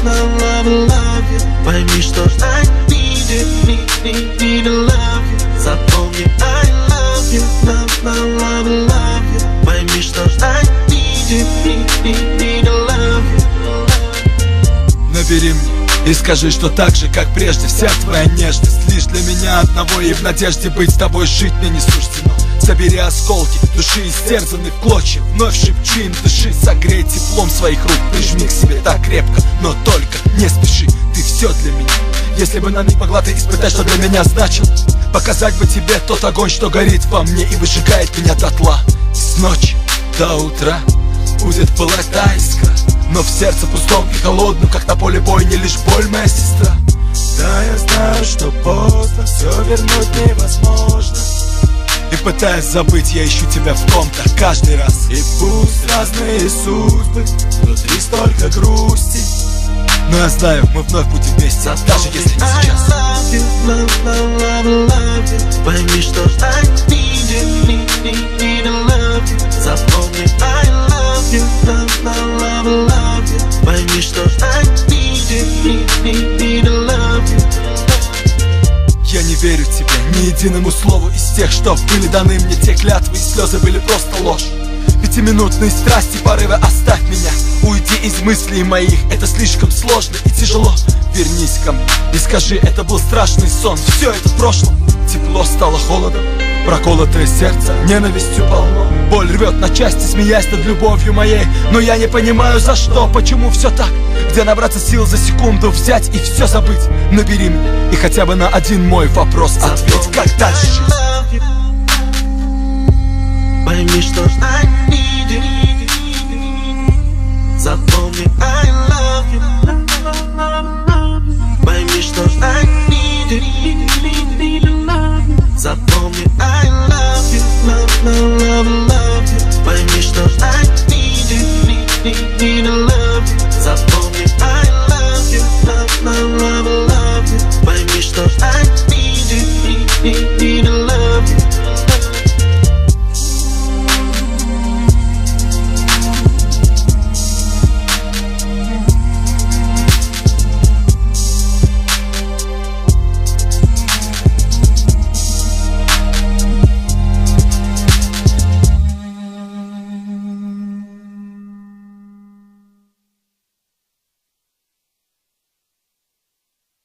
love you. Пойми, что ж I need to love you. Запомни, I love you, love you. Пойми, что ж I need to love you. Набери мне и скажи, что так же, как прежде, вся твоя нежность лишь для меня одного, и в надежде быть с тобой жить мне не суждено. Собери осколки души, истерзанные в клочья, вновь шепчи им, дыши, согрей теплом своих рук, прижми к себе так крепко, но только не спеши, ты все для меня. Если бы на миг могла ты испытать, что для меня значил, показать бы тебе тот огонь, что горит во мне и выжигает меня дотла. И с ночи до утра будет пылать та искра, но в сердце пустом и холодном, как на поле бойни, лишь боль, моя сестра. Да, я знаю, что поздно, все вернуть невозможно, и пытаясь забыть, я ищу тебя в ком-то каждый раз. И пусть разные судьбы, внутри столько грусти, но я знаю, мы вновь будем вместе, даже если не сейчас. Love you. Пойми, что ж I need to love you. Запомни, I love you, love you. Пойми, что ж I need to love you. Я не верю тебе ни единому слову из тех, что были даны мне. Те клятвы и слезы были просто ложь. Пятиминутные страсти, порывы, оставь меня. Уйди из мыслей моих, это слишком сложно и тяжело. Вернись ко мне и скажи, это был страшный сон. Все это в прошлом. Тепло стало холодом, проколотое сердце ненавистью полно. Боль рвет на части, смеясь над любовью моей. Но я не понимаю, за что, почему все так. Где набраться сил за секунду, взять и все забыть. Набери меня и хотя бы на один мой вопрос ответь, как дальше жить. Пойми, что ж I need you.